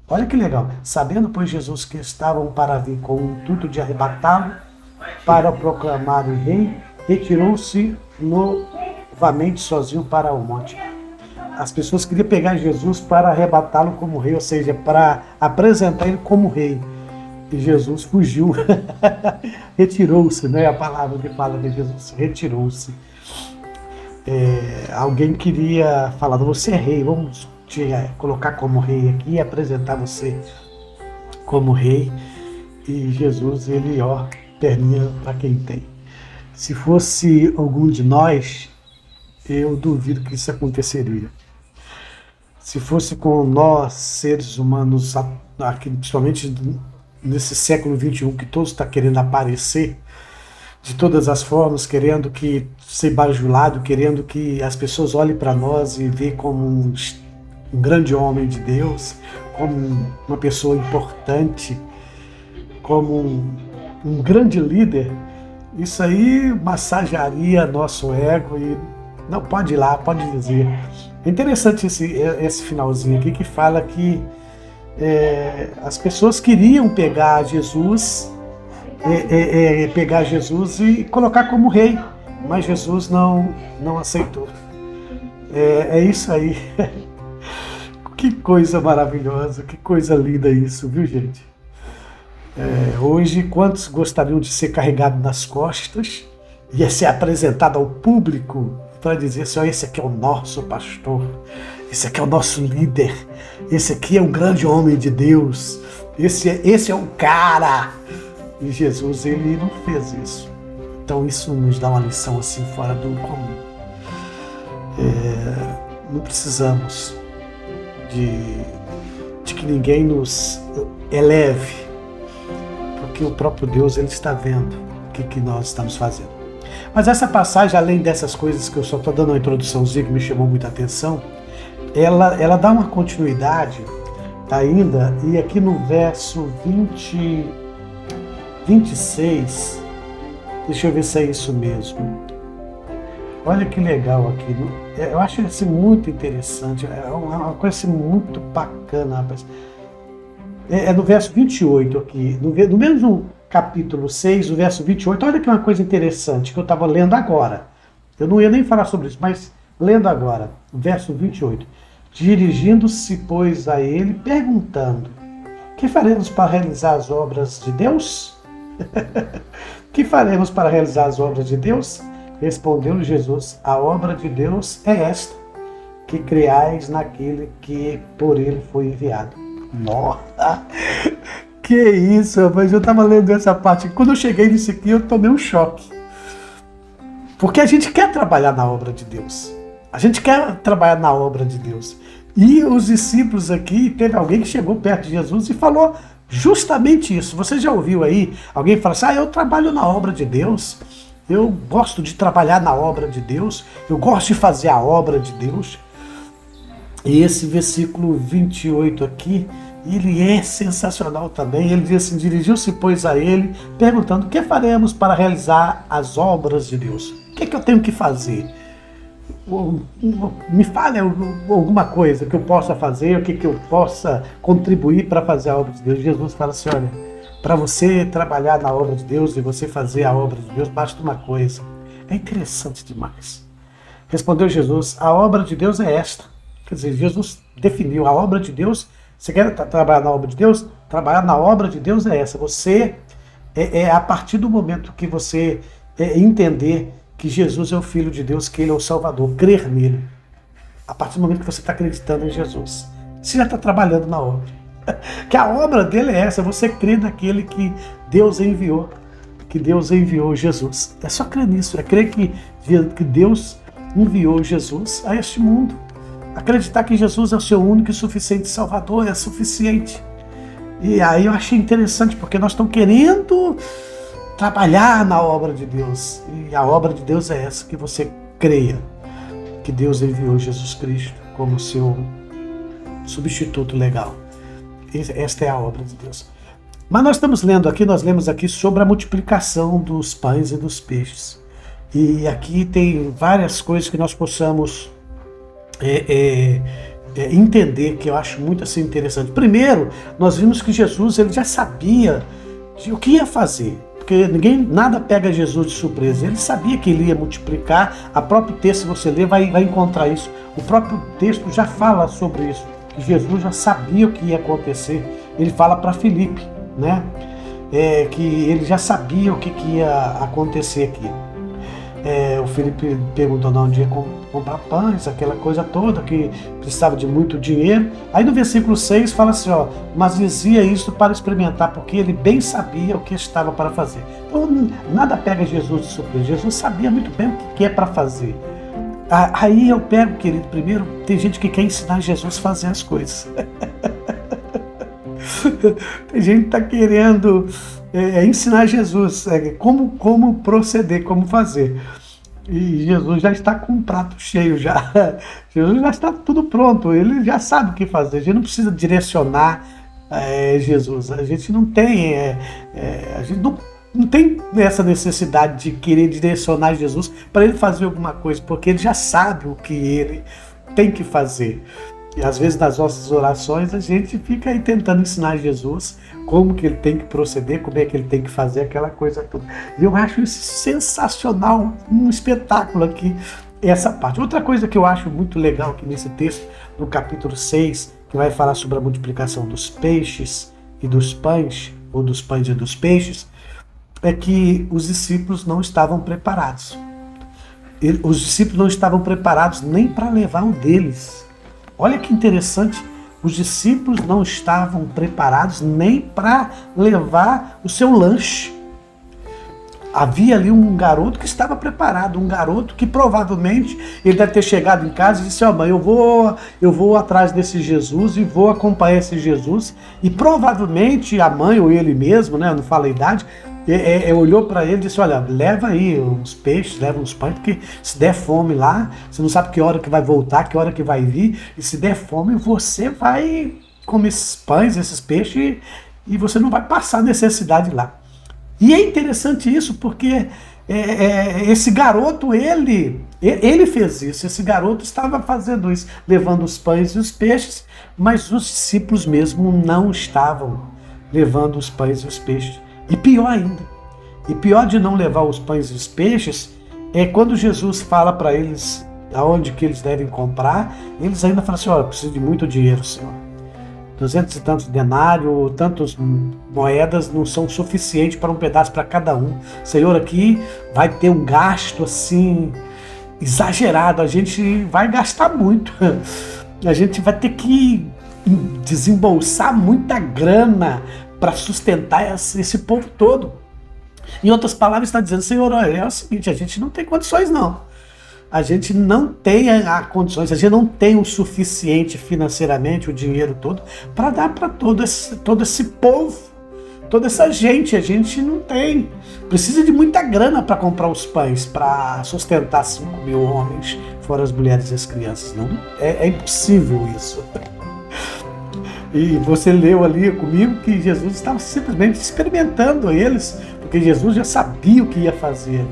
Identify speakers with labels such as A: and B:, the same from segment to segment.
A: Olha que legal. Sabendo, pois, Jesus que estavam para vir com o intuito de arrebatá-lo para proclamar o rei, retirou-se novamente sozinho para o monte. As pessoas queriam pegar Jesus para arrebatá-lo como rei, ou seja, para apresentar ele como rei. E Jesus fugiu, retirou-se, não é a palavra que fala de Jesus, retirou-se. Alguém queria falar, você é rei, vamos te colocar como rei aqui e apresentar você como rei. E Jesus, ele, perninha para quem tem. Se fosse algum de nós, eu duvido que isso aconteceria. Se fosse com nós, seres humanos, aqui, principalmente nesse século XXI, que todos estão querendo aparecer de todas as formas, querendo que ser bajulado, querendo que as pessoas olhem para nós e vejam como um grande homem de Deus, como uma pessoa importante, como um grande líder, isso aí massagearia nosso ego e não, pode ir lá, pode dizer. É interessante esse finalzinho aqui que fala que as pessoas queriam pegar Jesus e colocar como rei, mas Jesus não aceitou. É isso aí. Que coisa maravilhosa, que coisa linda isso, viu, gente? Hoje, quantos gostariam de ser carregados nas costas e ser apresentado ao público para dizer assim, esse aqui é o nosso pastor, esse aqui é o nosso líder, esse aqui é um grande homem de Deus, esse é o cara. E Jesus, ele não fez isso. Então isso nos dá uma lição assim fora do comum. Não precisamos de que ninguém nos eleve, porque o próprio Deus, ele está vendo o que nós estamos fazendo. Mas essa passagem, além dessas coisas que eu só estou dando uma introduçãozinha que me chamou muita atenção, ela dá uma continuidade ainda, e aqui no verso 26, deixa eu ver se é isso mesmo. Olha que legal aqui. Eu acho isso muito interessante, é uma coisa assim, muito bacana, rapaz. É no verso 28 aqui, no mesmo capítulo 6, o verso 28, olha que uma coisa interessante que eu estava lendo agora. Eu não ia nem falar sobre isso, mas lendo agora, o verso 28. Dirigindo-se, pois, a ele, perguntando, que faremos para realizar as obras de Deus? Que faremos para realizar as obras de Deus? Respondeu Jesus, a obra de Deus é esta, que creais naquele que por ele foi enviado. Nossa! Que isso, rapaz, eu estava lendo essa parte. Quando eu cheguei nisso aqui, eu tomei um choque. Porque a gente quer trabalhar na obra de Deus. A gente quer trabalhar na obra de Deus. E os discípulos aqui, teve alguém que chegou perto de Jesus e falou justamente isso. Você já ouviu aí alguém falar assim, eu trabalho na obra de Deus, eu gosto de trabalhar na obra de Deus, eu gosto de fazer a obra de Deus. E esse versículo 28 aqui, ele é sensacional também. Ele diz assim, dirigiu-se, pois, a ele, perguntando, o que faremos para realizar as obras de Deus? O que eu tenho que fazer? Me fale alguma coisa que eu possa fazer, o que eu possa contribuir para fazer a obra de Deus. Jesus fala assim, olha, para você trabalhar na obra de Deus e você fazer a obra de Deus, basta uma coisa. É interessante demais. Respondeu Jesus, a obra de Deus é esta. Quer dizer, Jesus definiu a obra de Deus. Você quer trabalhar na obra de Deus? Trabalhar na obra de Deus é essa. Você, a partir do momento que você entender que Jesus é o Filho de Deus, que Ele é o Salvador, crer nele, a partir do momento que você está acreditando em Jesus, você já está trabalhando na obra. Que a obra dele é essa, você crê naquele que Deus enviou, Jesus. É só crer nisso, é crer que Deus enviou Jesus a este mundo. Acreditar que Jesus é o seu único e suficiente Salvador, é suficiente. E aí eu achei interessante, porque nós estamos querendo trabalhar na obra de Deus. E a obra de Deus é essa, que você creia que Deus enviou Jesus Cristo como seu substituto legal. Esta é a obra de Deus. Mas nós lemos aqui sobre a multiplicação dos pães e dos peixes. E aqui tem várias coisas que nós possamos entender, que eu acho muito assim interessante. Primeiro, nós vimos que Jesus ele já sabia o que ia fazer, porque nada pega Jesus de surpresa. Ele sabia que ele ia multiplicar. A próprio texto, se você ler, vai encontrar isso. O próprio texto já fala sobre isso, que Jesus já sabia o que ia acontecer. Ele fala para Filipe, né? Que ele já sabia o que ia acontecer aqui. O Filipe perguntou de onde ia comprar pães, aquela coisa toda, que precisava de muito dinheiro. Aí no versículo 6 fala assim, mas dizia isso para experimentar, porque ele bem sabia o que estava para fazer. Então nada pega Jesus de surpresa. Jesus sabia muito bem o que é para fazer. Aí eu pego, querido, primeiro, tem gente que quer ensinar Jesus a fazer as coisas. Tem gente que está querendo ensinar Jesus como proceder, como fazer. E Jesus já está com um prato cheio, já. Jesus já está tudo pronto, ele já sabe o que fazer. A gente não precisa direcionar Jesus. A gente não tem, não tem essa necessidade de querer direcionar Jesus para ele fazer alguma coisa, porque ele já sabe o que ele tem que fazer. E às vezes nas nossas orações a gente fica aí tentando ensinar Jesus como que ele tem que proceder, como é que ele tem que fazer aquela coisa toda. E eu acho isso sensacional, um espetáculo aqui, essa parte. Outra coisa que eu acho muito legal aqui nesse texto, no capítulo 6, que vai falar sobre a multiplicação dos peixes e dos pães, ou dos pães e dos peixes, é que os discípulos não estavam preparados. Os discípulos não estavam preparados nem para levar um deles. Olha que interessante, os discípulos não estavam preparados nem para levar o seu lanche. Havia ali um garoto que estava preparado, um garoto que provavelmente ele deve ter chegado em casa e disse, mãe, eu vou atrás desse Jesus e vou acompanhar esse Jesus. E provavelmente a mãe ou ele mesmo, né, não fala a idade, olhou para ele e disse, olha, leva aí uns peixes, leva uns pães, porque se der fome lá, você não sabe que hora que vai voltar, que hora que vai vir, e se der fome você vai comer esses pães, esses peixes, e você não vai passar necessidade lá. E é interessante isso, porque esse garoto, ele fez isso, esse garoto estava fazendo isso, levando os pães e os peixes, mas os discípulos mesmo não estavam levando os pães e os peixes. E pior ainda, e pior de não levar os pães e os peixes, é quando Jesus fala para eles aonde que eles devem comprar, eles ainda falam assim, preciso de muito dinheiro, Senhor. 200 e tantos denários, tantas moedas não são suficientes para um pedaço para cada um. Senhor, aqui vai ter um gasto assim, exagerado, a gente vai gastar muito. A gente vai ter que desembolsar muita grana para sustentar esse povo todo. Em outras palavras, está dizendo, Senhor, é o seguinte, a gente não tem condições não. A gente não tem condições, a gente não tem o suficiente financeiramente, o dinheiro todo, para dar para todo esse povo, toda essa gente. A gente não tem. Precisa de muita grana para comprar os pães, para sustentar 5.000 homens, fora as mulheres e as crianças. Não, é impossível isso. E você leu ali comigo que Jesus estava simplesmente experimentando eles, porque Jesus já sabia o que ia fazer.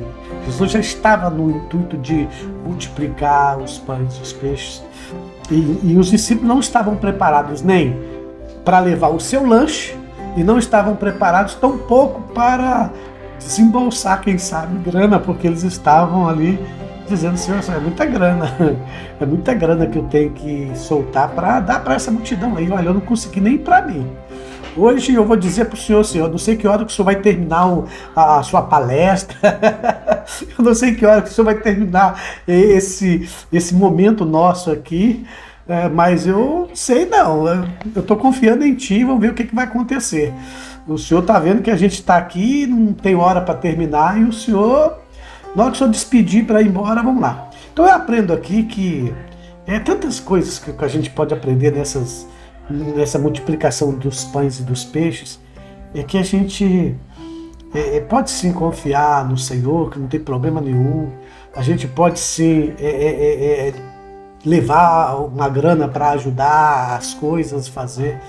A: Jesus já estava no intuito de multiplicar os pães e os peixes. E os discípulos não estavam preparados nem para levar o seu lanche e não estavam preparados tampouco para desembolsar, quem sabe, grana, porque eles estavam ali dizendo, Senhor, é muita grana que eu tenho que soltar para dar para essa multidão aí. Olha, eu não consegui nem para mim. Hoje eu vou dizer para o senhor, não sei que hora que o senhor vai terminar a sua palestra, eu não sei que hora que o senhor vai terminar esse momento nosso aqui, mas eu sei não, eu estou confiando em ti, vamos ver o que vai acontecer. O senhor está vendo que a gente está aqui, não tem hora para terminar, e o senhor, na hora que o senhor despedir para ir embora, vamos lá. Então eu aprendo aqui que tantas coisas que a gente pode aprender nessa multiplicação dos pães e dos peixes, é que a gente pode sim confiar no Senhor, que não tem problema nenhum. A gente pode sim levar uma grana para ajudar as coisas a fazer,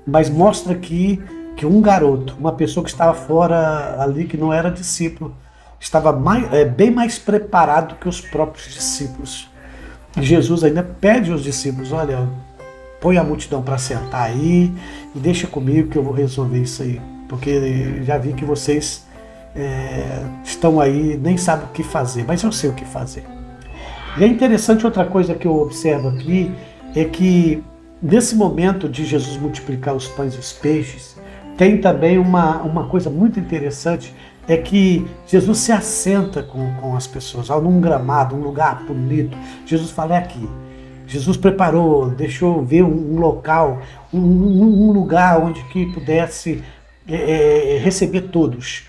A: mas mostra aqui que um garoto, uma pessoa que estava fora ali, que não era discípulo, estava bem mais preparado que os próprios discípulos. E Jesus ainda pede aos discípulos, olha, põe a multidão para sentar aí e deixa comigo que eu vou resolver isso aí. Porque já vi que vocês estão aí, nem sabem o que fazer, mas eu sei o que fazer. E é interessante, outra coisa que eu observo aqui, é que nesse momento de Jesus multiplicar os pães e os peixes, tem também uma coisa muito interessante, é que Jesus se assenta com as pessoas, num gramado, um lugar bonito. Jesus fala, é aqui. Jesus preparou, deixou ver um local, um lugar onde que pudesse receber todos.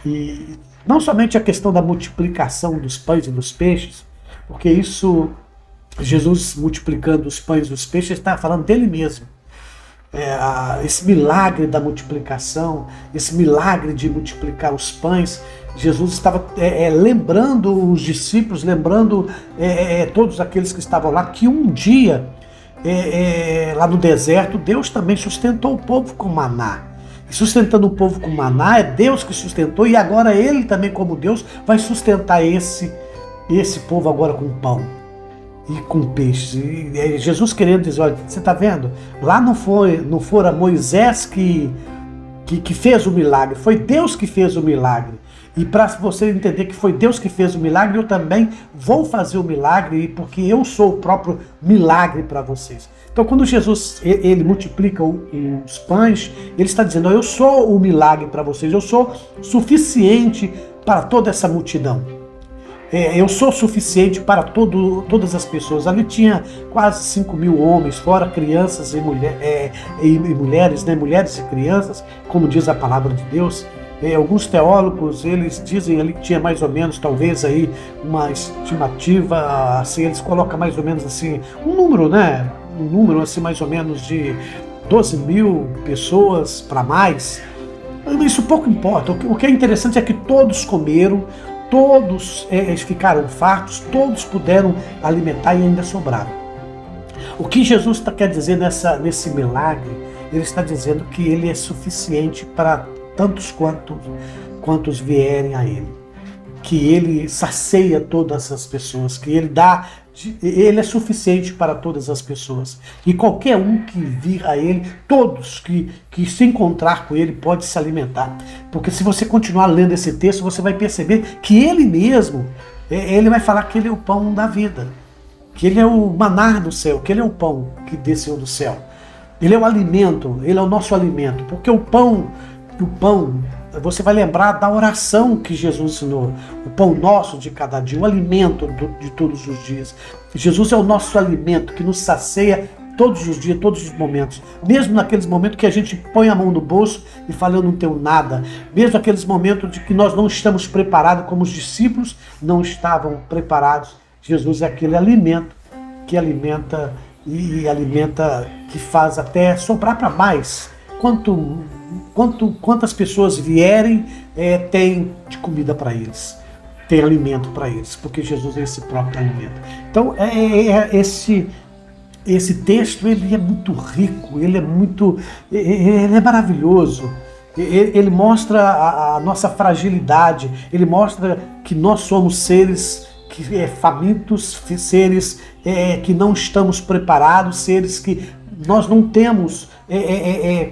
A: E não somente a questão da multiplicação dos pães e dos peixes, porque isso, Jesus multiplicando os pães e os peixes, está falando dele mesmo. Esse milagre da multiplicação, esse milagre de multiplicar os pães, Jesus estava lembrando os discípulos, lembrando todos aqueles que estavam lá, que um dia, lá no deserto, Deus também sustentou o povo com maná. E sustentando o povo com maná, é Deus que sustentou, e agora Ele também, como Deus, vai sustentar esse povo agora com pão e com peixes. E Jesus querendo dizer, olha, você está vendo? Lá não fora Moisés que fez o milagre, foi Deus que fez o milagre. E para você entender que foi Deus que fez o milagre, eu também vou fazer o milagre, porque eu sou o próprio milagre para vocês. Então, quando Jesus ele multiplica os pães, ele está dizendo, eu sou o milagre para vocês, eu sou suficiente para toda essa multidão. Eu sou suficiente para todas as pessoas. Ali tinha quase 5.000 homens, fora crianças e mulheres, né? Mulheres e crianças, como diz a palavra de Deus. Alguns teólogos, eles dizem ali que tinha mais ou menos, talvez aí uma estimativa, assim, eles colocam mais ou menos assim, um número, né? Um número assim mais ou menos de 12.000 pessoas para mais. Isso pouco importa. O que é interessante é que todos comeram, todos ficaram fartos, todos puderam alimentar e ainda sobraram. O que Jesus quer dizer nesse milagre, ele está dizendo que ele é suficiente para tantos quantos vierem a ele. Que ele sacia todas as pessoas, que ele é suficiente para todas as pessoas. E qualquer um que vir a ele, todos que se encontrar com ele, pode se alimentar. Porque se você continuar lendo esse texto, você vai perceber que ele mesmo, ele vai falar que ele é o pão da vida. Que ele é o maná do céu, que ele é o pão que desceu do céu. Ele é o alimento, ele é o nosso alimento. Porque o pão, você vai lembrar da oração que Jesus ensinou, o pão nosso de cada dia, o alimento de todos os dias. Jesus é o nosso alimento que nos sacia todos os dias, todos os momentos. Mesmo naqueles momentos que a gente põe a mão no bolso e fala, eu não tenho nada. Mesmo naqueles momentos de que nós não estamos preparados, como os discípulos não estavam preparados. Jesus é aquele alimento que alimenta que faz até sobrar para mais. Quantas pessoas vierem, tem de comida para eles, tem alimento para eles, porque Jesus é esse próprio alimento. Então, esse texto ele é muito rico, ele é maravilhoso. Ele mostra a nossa fragilidade, ele mostra que nós somos seres famintos, seres que não estamos preparados, seres que nós não temos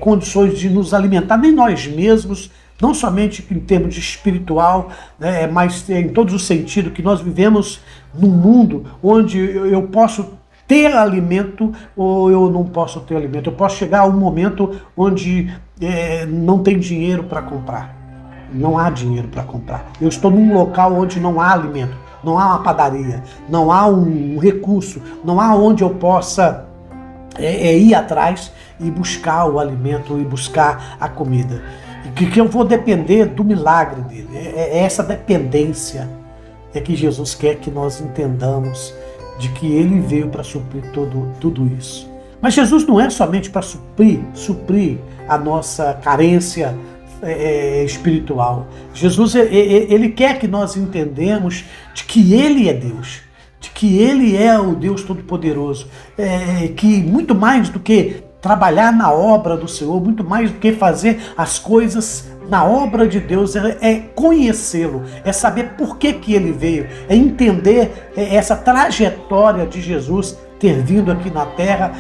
A: condições de nos alimentar, nem nós mesmos, não somente em termos de espiritual, mas em todos os sentidos, que nós vivemos num mundo onde eu posso ter alimento ou eu não posso ter alimento. Eu posso chegar a um momento onde não tem dinheiro para comprar. Não há dinheiro para comprar. Eu estou num local onde não há alimento, não há uma padaria, não há um recurso, não há onde eu possa ir atrás e buscar o alimento e buscar a comida. E que eu vou depender do milagre dele. Essa dependência que Jesus quer que nós entendamos, de que ele veio para suprir tudo isso. Mas Jesus não é somente para suprir a nossa carência espiritual. Jesus ele quer que nós entendamos de que ele é Deus, de que ele é o Deus Todo-Poderoso, que muito mais do que trabalhar na obra do Senhor, muito mais do que fazer as coisas na obra de Deus, é conhecê-lo, é saber por que ele veio, é entender essa trajetória de Jesus ter vindo aqui na terra,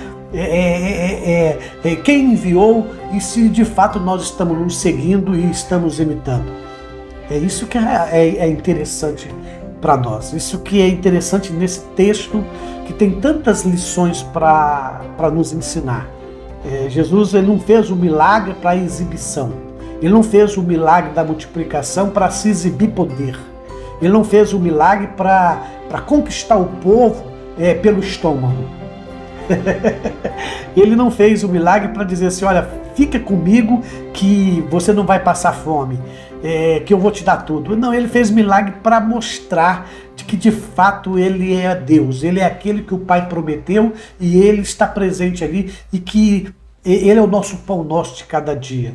A: quem enviou e se de fato nós estamos nos seguindo e estamos imitando. É isso que é interessante para nós, isso que é interessante nesse texto que tem tantas lições para nos ensinar. Jesus ele não fez o milagre para exibição, ele não fez o milagre da multiplicação para se exibir poder, ele não fez o milagre para conquistar o povo pelo estômago. Ele não fez o milagre para dizer assim, olha, fica comigo que você não vai passar fome, que eu vou te dar tudo. Não, ele fez milagre para mostrar que de fato ele é Deus, ele é aquele que o Pai prometeu e ele está presente ali e que ele é o nosso pão nosso de cada dia.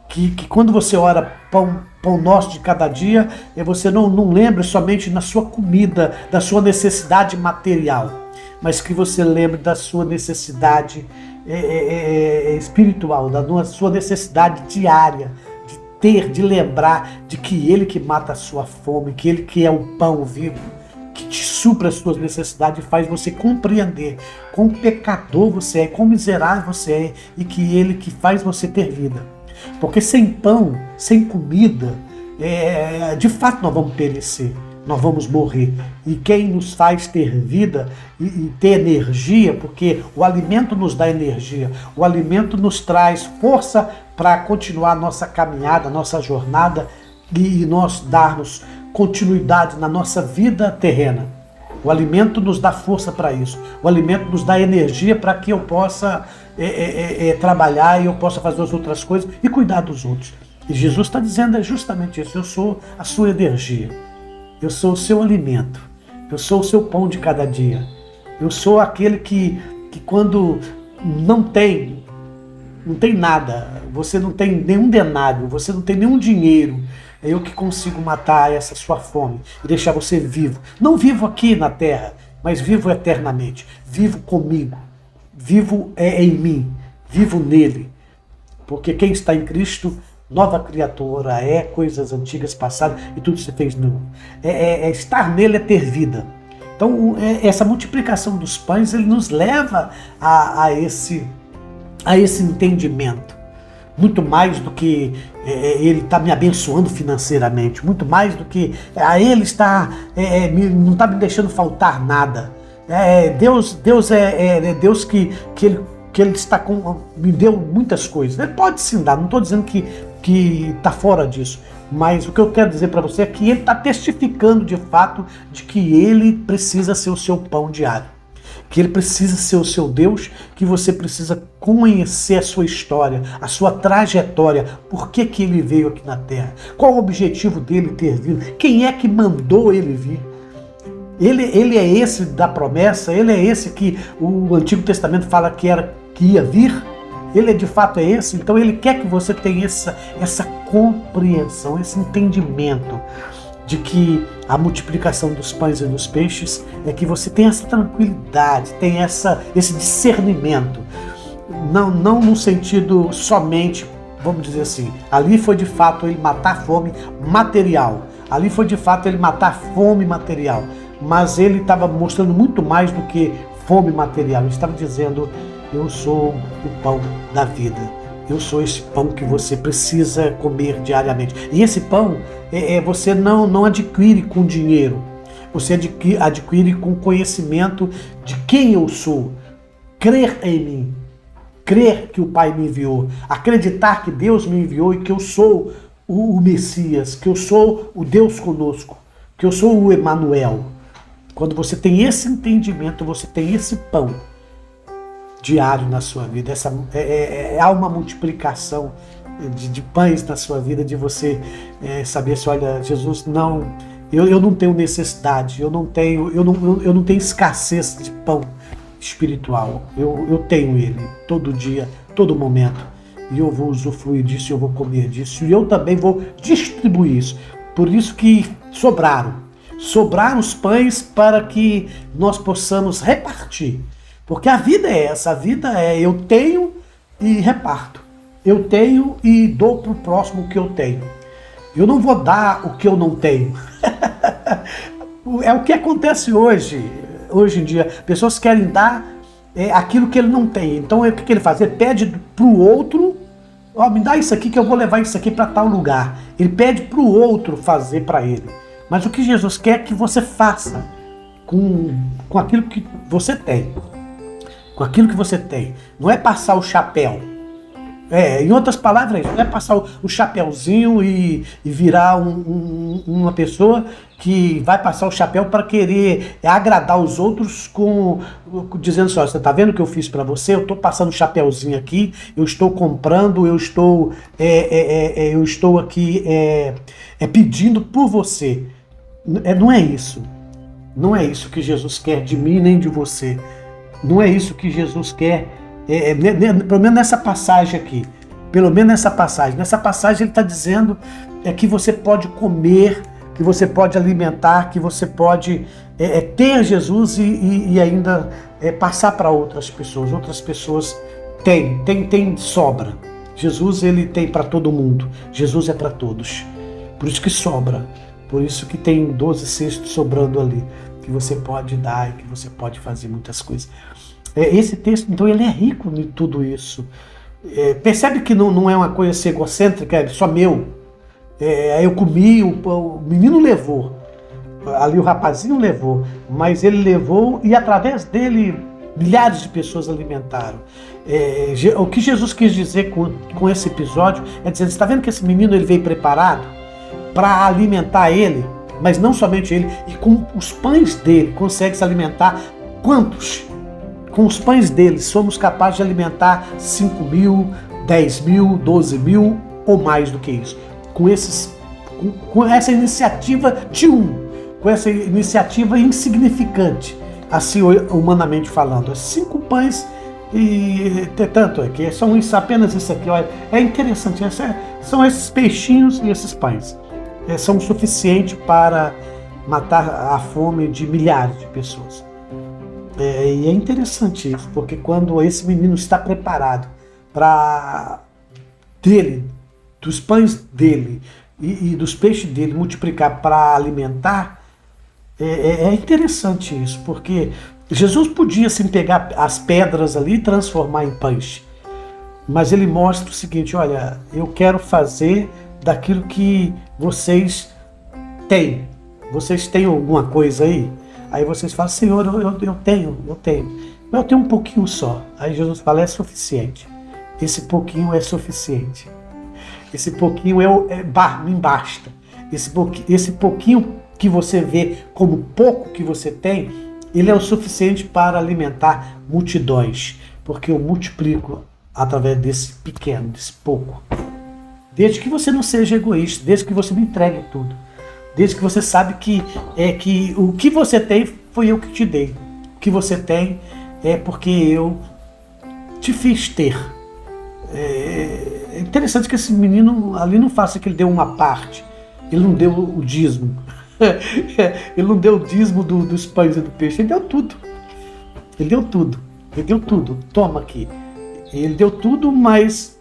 A: Que quando você ora pão nosso de cada dia, você não lembre somente na sua comida, da sua necessidade material, mas que você lembre da sua necessidade espiritual, da sua necessidade diária, de lembrar de que Ele que mata a sua fome, que Ele que é o pão vivo, que te supra as suas necessidades e faz você compreender quão pecador você é, quão miserável você é e que Ele que faz você ter vida. Porque sem pão, sem comida, de fato nós vamos perecer. Nós vamos morrer. E quem nos faz ter vida e ter energia, porque o alimento nos dá energia, o alimento nos traz força para continuar a nossa caminhada, a nossa jornada e nós darmos continuidade na nossa vida terrena. O alimento nos dá força para isso. O alimento nos dá energia para que eu possa trabalhar e eu possa fazer as outras coisas e cuidar dos outros. E Jesus está dizendo justamente isso. Eu sou a sua energia. Eu sou o seu alimento, eu sou o seu pão de cada dia. Eu sou aquele que quando não tem nada, você não tem nenhum denário, você não tem nenhum dinheiro, é eu que consigo matar essa sua fome e deixar você vivo. Não vivo aqui na terra, mas vivo eternamente, vivo comigo, vivo em mim, vivo nele. Porque quem está em Cristo, nova criatura, coisas antigas passadas e tudo se fez novo. Estar nele é ter vida. Então, essa multiplicação dos pães, ele nos leva a esse entendimento. Muito mais do que ele está me abençoando financeiramente, muito mais do que ele está, não está me deixando faltar nada. Deus é Deus que ele está me deu muitas coisas. Ele pode sim dar, não estou dizendo que está fora disso, mas o que eu quero dizer para você é que ele está testificando de fato de que ele precisa ser o seu pão diário, que ele precisa ser o seu Deus, que você precisa conhecer a sua história, a sua trajetória, por que ele veio aqui na terra, qual o objetivo dele ter vindo, quem é que mandou ele vir. Ele é esse da promessa, ele é esse que o Antigo Testamento fala que ia vir. Ele de fato é esse, então ele quer que você tenha essa compreensão, esse entendimento de que a multiplicação dos pães e dos peixes é que você tem essa tranquilidade, tem esse discernimento, não no sentido somente, vamos dizer assim, ali foi de fato ele matar a fome material, ali foi de fato ele matar a fome material, mas ele estava mostrando muito mais do que fome material, ele estava dizendo: eu sou o pão da vida. Eu sou esse pão que você precisa comer diariamente. E esse pão você não adquire com dinheiro. Você adquire com conhecimento de quem eu sou. Crer em mim. Crer que o Pai me enviou. Acreditar que Deus me enviou e que eu sou o Messias. Que eu sou o Deus conosco. Que eu sou o Emanuel. Quando você tem esse entendimento, você tem esse pão diário na sua vida, há uma multiplicação de pães na sua vida, de você saber assim, olha, Jesus, eu não tenho necessidade, eu não tenho escassez de pão espiritual, eu tenho ele todo dia, todo momento, e eu vou usufruir disso, eu vou comer disso, e eu também vou distribuir isso. Por isso que sobraram os pães para que nós possamos repartir. Porque a vida é essa, a vida é eu tenho e reparto. Eu tenho e dou para o próximo o que eu tenho. Eu não vou dar o que eu não tenho. É o que acontece hoje em dia. Pessoas querem dar aquilo que ele não tem. Então o que ele faz? Ele pede para o outro, me dá isso aqui que eu vou levar isso aqui para tal lugar. Ele pede para o outro fazer para ele. Mas o que Jesus quer é que você faça com aquilo que você tem. Com aquilo que você tem. Não é passar o chapéu. Em outras palavras, não é passar o chapéuzinho e virar uma pessoa que vai passar o chapéu para querer agradar os outros dizendo assim, você está vendo o que eu fiz para você? Eu estou passando o chapéuzinho aqui, eu estou comprando, eu estou aqui pedindo por você. Não é isso. Não é isso que Jesus quer de mim nem de você. Não é isso que Jesus quer. Pelo menos nessa passagem aqui. Pelo menos nessa passagem. Nessa passagem ele está dizendo que você pode comer, que você pode alimentar, que você pode ter Jesus e ainda passar para outras pessoas. Outras pessoas têm sobra. Jesus ele tem para todo mundo. Jesus é para todos. Por isso que sobra. Por isso que tem 12 cestos sobrando ali. Que você pode dar e que você pode fazer muitas coisas. Esse texto, então, ele é rico em tudo isso. Percebe que não é uma coisa assim, egocêntrica, é só meu. Eu comi, o menino levou, ali o rapazinho levou, mas ele levou e através dele milhares de pessoas alimentaram. O que Jesus quis dizer com esse episódio é dizer, você está vendo que esse menino ele veio preparado para alimentar ele, mas não somente ele, e com os pães dele consegue se alimentar quantos? Com os pães deles, somos capazes de alimentar 5 mil, 10 mil, 12 mil ou mais do que isso. Com essa iniciativa de com essa iniciativa insignificante, assim humanamente falando. 5 pães e tanto que são apenas isso aqui. Olha, é interessante, são esses peixinhos e esses pães. São o suficiente para matar a fome de milhares de pessoas. E é interessante isso, porque quando esse menino está preparado para dos pães dele e dos peixes dele multiplicar para alimentar, é interessante isso, porque Jesus podia sim pegar as pedras ali e transformar em pães, mas ele mostra o seguinte, olha, eu quero fazer daquilo que vocês têm. Vocês têm alguma coisa aí? Aí vocês falam, Senhor, eu tenho. Mas eu tenho um pouquinho só. Aí Jesus fala, é suficiente. Esse pouquinho é suficiente. Esse pouquinho me basta. Esse pouquinho que você vê como pouco que você tem, ele é o suficiente para alimentar multidões. Porque eu multiplico através desse pequeno, desse pouco. Desde que você não seja egoísta, desde que você me entregue tudo. Desde que você sabe que o que você tem foi eu que te dei. O que você tem é porque eu te fiz ter. É interessante que esse menino ali não faça que ele deu uma parte. Ele não deu o dízimo. Ele não deu o dízimo dos pães e do peixe. Ele deu tudo. Ele deu tudo. Ele deu tudo. Toma aqui. Ele deu tudo, mas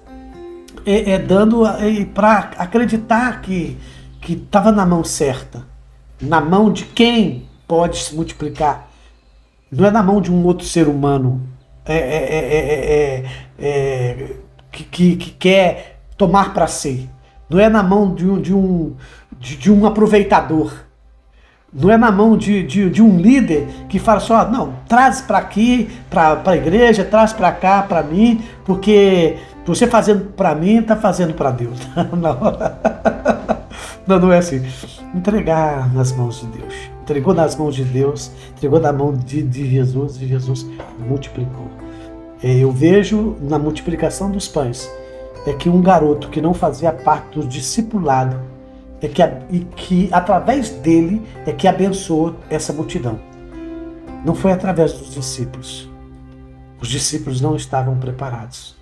A: dando para acreditar que estava na mão certa, na mão de quem pode se multiplicar. Não é na mão de um outro ser humano que quer tomar para si. Não é na mão de um aproveitador. Não é na mão de um líder que fala só, não, traz para aqui, para a igreja, traz para cá, para mim, porque você fazendo para mim, está fazendo para Deus. Não é assim. Entregar nas mãos de Deus. Entregou nas mãos de Deus, entregou na mão de Jesus e Jesus multiplicou. Eu vejo na multiplicação dos pães que um garoto que não fazia parte do discipulado que através dele que abençoou essa multidão. Não foi através dos discípulos. Os discípulos não estavam preparados.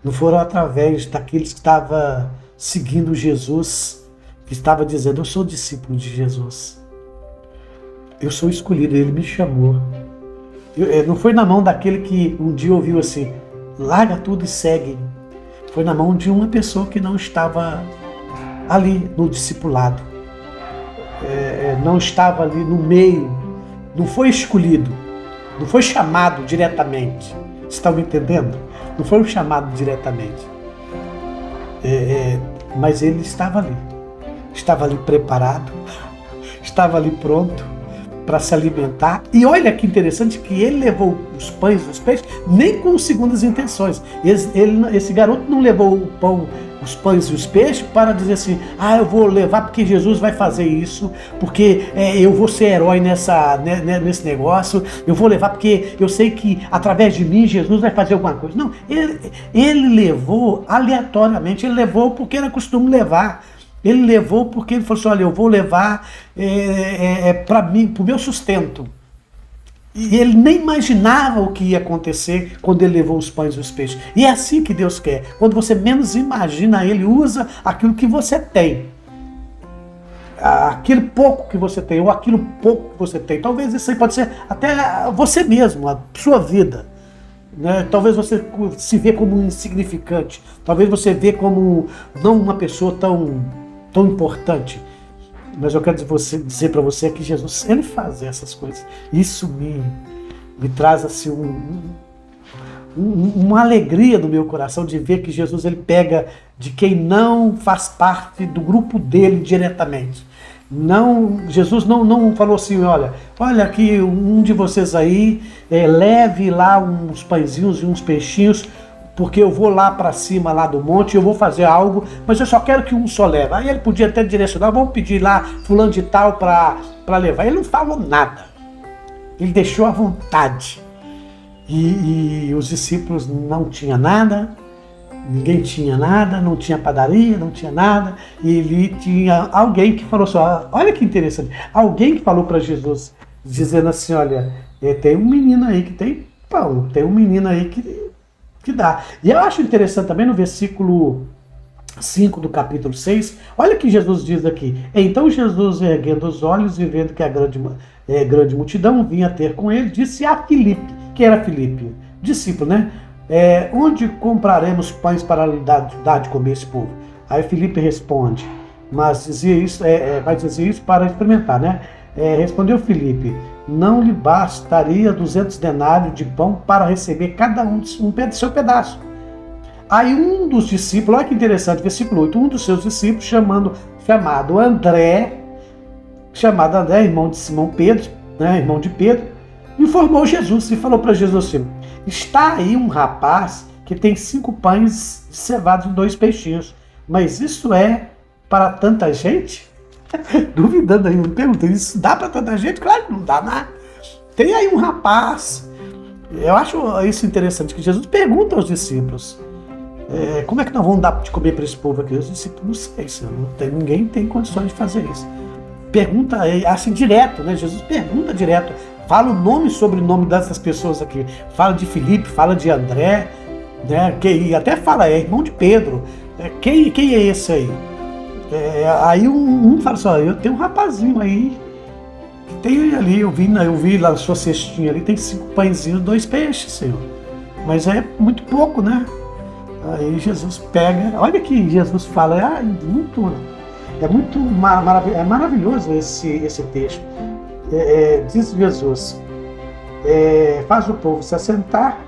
A: Não foram através daqueles que estavam seguindo Jesus, que estava dizendo, eu sou discípulo de Jesus. Eu sou escolhido, ele me chamou. Não foi na mão daquele que um dia ouviu assim, larga tudo e segue. Foi na mão de uma pessoa que não estava ali no discipulado, não estava ali no meio, não foi escolhido, não foi chamado diretamente. Vocês estão me entendendo? Não foi um chamado diretamente. Mas ele estava ali preparado, estava ali pronto para se alimentar. E olha que interessante que ele levou os pães e os peixes nem com segundas intenções. Esse garoto não levou o pão, os pães e os peixes para dizer assim, eu vou levar porque Jesus vai fazer isso, porque eu vou ser herói nesse negócio, eu vou levar porque eu sei que através de mim Jesus vai fazer alguma coisa. Não, ele levou aleatoriamente, ele levou porque era costume levar. Ele levou porque ele falou assim, olha, eu vou levar para mim, para o meu sustento. E ele nem imaginava o que ia acontecer quando ele levou os pães e os peixes. E é assim que Deus quer. Quando você menos imagina, Ele usa aquilo que você tem. Aquele pouco que você tem, ou aquilo pouco que você tem. Talvez isso aí pode ser até você mesmo, a sua vida. Né? Talvez você se vê como insignificante. Talvez você vê como não uma pessoa tão importante. Mas eu quero dizer para você que Jesus, Ele faz essas coisas. Isso me traz assim uma alegria no meu coração de ver que Jesus, Ele pega de quem não faz parte do grupo dele diretamente. Jesus não falou assim, olha aqui um de vocês aí, leve lá uns pãezinhos e uns peixinhos, porque eu vou lá para cima lá do monte, eu vou fazer algo, mas eu só quero que um só leve. Aí ele podia até direcionar, vamos pedir lá fulano de tal para levar. Ele não falou nada. Ele deixou à vontade. E os discípulos não tinham nada, ninguém tinha nada, não tinha padaria, não tinha nada. E ele tinha alguém que falou assim, olha que interessante, alguém que falou para Jesus, dizendo assim, olha, tem um menino aí que tem pão, tem um menino aí que dá. E eu acho interessante também no versículo 5 do capítulo 6, olha o que Jesus diz aqui. Então Jesus, erguendo os olhos e vendo que a grande multidão vinha ter com ele, disse a Filipe, que era Filipe, discípulo, né? Onde compraremos pães para lhe dar de comer esse povo? Aí Filipe responde, mas dizia isso, vai dizer isso para experimentar, né? Respondeu Filipe, não lhe bastaria 200 denários de pão para receber cada um seu pedaço. Aí um dos discípulos, olha que interessante, versículo 8, um dos seus discípulos, chamado André, irmão de Simão Pedro, né, irmão de Pedro, informou Jesus e falou para Jesus assim, está aí um rapaz que tem 5 pães cevados e 2 peixinhos, mas isso é para tanta gente? Duvidando aí, perguntando, isso dá para tanta gente? Claro que não dá nada. Tem aí um rapaz. Eu acho isso interessante, que Jesus pergunta aos discípulos, como é que nós vamos dar de comer para esse povo aqui? Os discípulos, não sei, Senhor, ninguém tem condições de fazer isso. Pergunta assim direto, né? Jesus pergunta direto, fala o nome e sobrenome dessas pessoas aqui, fala de Filipe, fala de André, né? E até fala, irmão de Pedro. Quem é esse aí? Aí um fala assim, eu tenho um rapazinho aí, que tem ali, eu vi lá na sua cestinha ali, tem 5 pãezinhos e 2 peixes, Senhor. Mas é muito pouco, né? Aí Jesus pega, olha que Jesus fala, é maravilhoso esse texto. Diz Jesus, faz o povo se assentar,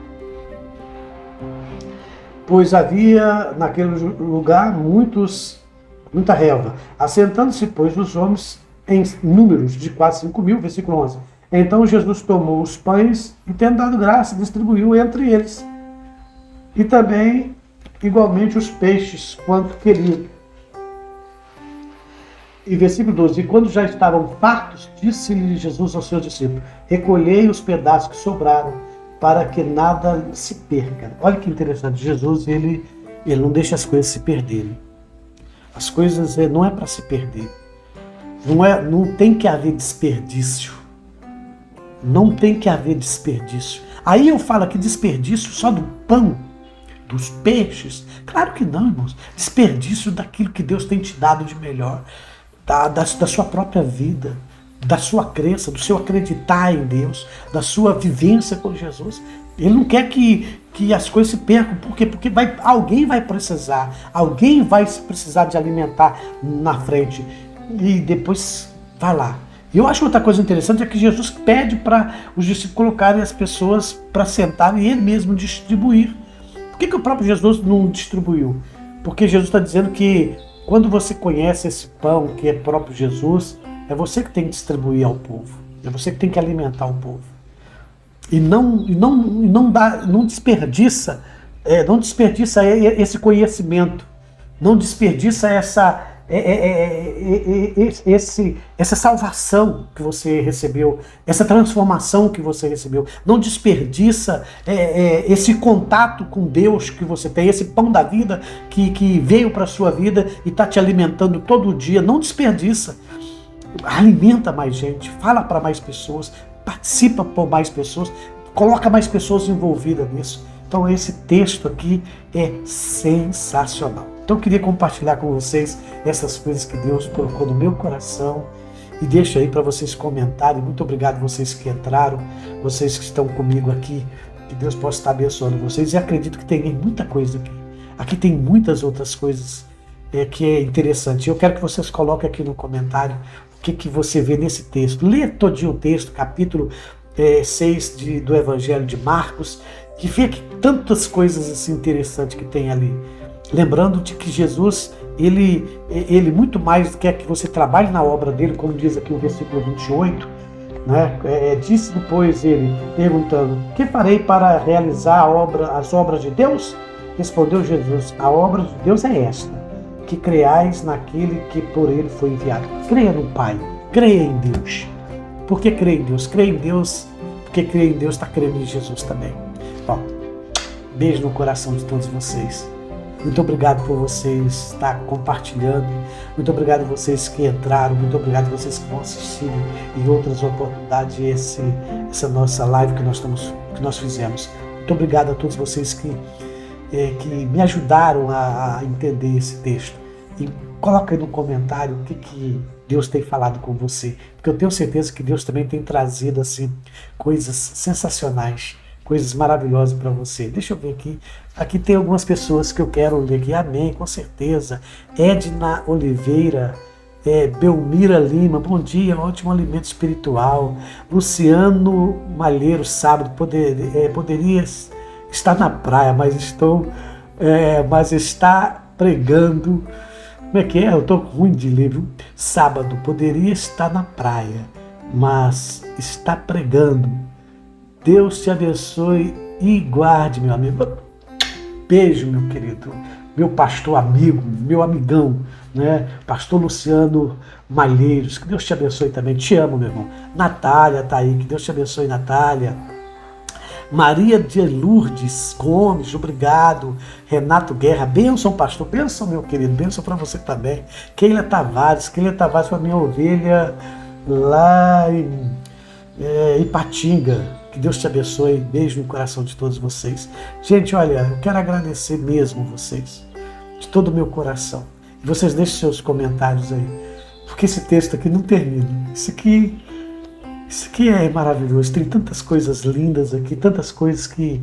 A: pois havia naquele lugar muita relva. Assentando-se, pois, os homens em números de quase 5 mil, versículo 11. Então Jesus tomou os pães e, tendo dado graça, distribuiu entre eles. E também, igualmente, os peixes, quanto queriam. E versículo 12. E quando já estavam fartos, disse-lhe Jesus aos seus discípulos, recolhei os pedaços que sobraram, para que nada se perca. Olha que interessante, Jesus, ele não deixa as coisas se perderem. As coisas não é para se perder. Não tem que haver desperdício. Não tem que haver desperdício. Aí eu falo aqui desperdício só do pão, dos peixes. Claro que não, irmãos. Desperdício daquilo que Deus tem te dado de melhor. Da sua própria vida, da sua crença, do seu acreditar em Deus, da sua vivência com Jesus. Ele não quer que as coisas se percam. Por quê? Porque alguém vai precisar. Alguém vai precisar de alimentar na frente. E depois vai lá. E eu acho outra coisa interessante é que Jesus pede para os discípulos colocarem as pessoas para sentar e ele mesmo distribuir. Por que o próprio Jesus não distribuiu? Porque Jesus está dizendo que quando você conhece esse pão, que é próprio Jesus, é você que tem que distribuir ao povo. É você que tem que alimentar o povo. E não desperdiça esse conhecimento. Não desperdiça essa salvação que você recebeu, essa transformação que você recebeu. Não desperdiça esse contato com Deus que você tem, esse pão da vida que veio para a sua vida e está te alimentando todo dia. Não desperdiça. Alimenta mais gente, fala para mais pessoas, participa por mais pessoas, coloca mais pessoas envolvidas nisso. Então esse texto aqui é sensacional. Então eu queria compartilhar com vocês essas coisas que Deus colocou no meu coração e deixo aí para vocês comentarem. Muito obrigado vocês que entraram, vocês que estão comigo aqui, que Deus possa estar abençoando vocês. E acredito que tem muita coisa aqui. Aqui tem muitas outras coisas que é interessante. Eu quero que vocês coloquem aqui no comentário o que você vê nesse texto. Lê todinho o texto, capítulo 6 do Evangelho de Marcos, que vê que tantas coisas assim interessantes que tem ali. Lembrando de que Jesus, ele muito mais quer que você trabalhe na obra dele, como diz aqui o versículo 28, né? Disse depois ele, perguntando: que farei para realizar as obras de Deus? Respondeu Jesus: a obra de Deus é esta, que creais naquele que por ele foi enviado. Creia no Pai, creia em Deus. Por que creia em Deus? Creia em Deus, porque creia em Deus está crendo em Jesus também. Bom, beijo no coração de todos vocês. Muito obrigado por vocês estar compartilhando. Muito obrigado a vocês que entraram. Muito obrigado a vocês que vão assistir em outras oportunidades essa nossa live que nós fizemos. Muito obrigado a todos vocês que me ajudaram a entender esse texto. E coloca aí no comentário o que Deus tem falado com você. Porque eu tenho certeza que Deus também tem trazido assim, coisas sensacionais, coisas maravilhosas para você. Deixa eu ver aqui. Aqui tem algumas pessoas que eu quero ler aqui. Amém, com certeza. Edna Oliveira, Belmira Lima, bom dia, ótimo alimento espiritual. Luciano Malheiro, sábado, poderia estar na praia, mas está pregando. Como é que é? Eu estou ruim de ler, viu? Sábado, poderia estar na praia, mas está pregando. Deus te abençoe e guarde, meu amigo. Beijo, meu querido, meu pastor amigo, meu amigão, né? Pastor Luciano Malheiros, que Deus te abençoe também. Te amo, meu irmão. Natália tá aí, que Deus te abençoe, Natália. Maria de Lourdes Gomes, obrigado. Renato Guerra, bênção, pastor, bênção, meu querido, bênção para você também. Keila Tavares foi a minha ovelha lá em Ipatinga. Que Deus te abençoe, beijo no coração de todos vocês. Gente, olha, eu quero agradecer mesmo vocês, de todo o meu coração. E vocês deixem seus comentários aí, porque esse texto aqui não termina. Isso aqui é maravilhoso, tem tantas coisas lindas aqui, tantas coisas que...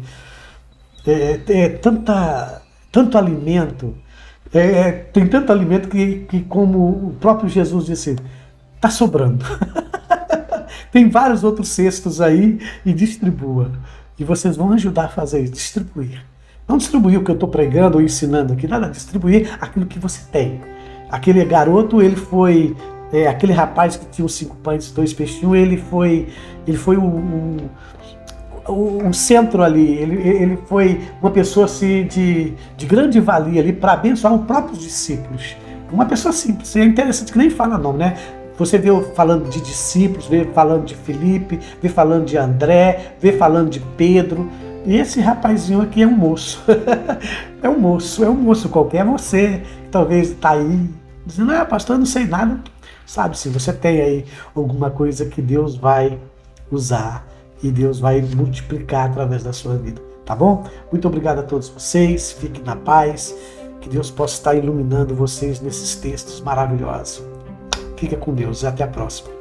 A: tanto alimento, tem tanto alimento que como o próprio Jesus disse, está sobrando. Tem vários outros cestos aí e distribua. E vocês vão ajudar a fazer isso, distribuir. Não distribuir o que eu estou pregando ou ensinando aqui, nada, distribuir aquilo que você tem. Aquele garoto, ele foi... aquele rapaz que tinha os 5 pães e 2 peixinhos, ele foi um centro ali, ele foi uma pessoa assim, de grande valia ali para abençoar os próprios discípulos. Uma pessoa simples, é interessante que nem fala nome, né? Você vê falando de discípulos, vê falando de Felipe, vê falando de André, vê falando de Pedro. E esse rapazinho aqui é um moço. é um moço qualquer. É você que talvez está aí dizendo, pastor, eu não sei nada. Sabe, se você tem aí alguma coisa que Deus vai usar e Deus vai multiplicar através da sua vida, tá bom? Muito obrigado a todos vocês, fiquem na paz, que Deus possa estar iluminando vocês nesses textos maravilhosos. Fica com Deus e até a próxima.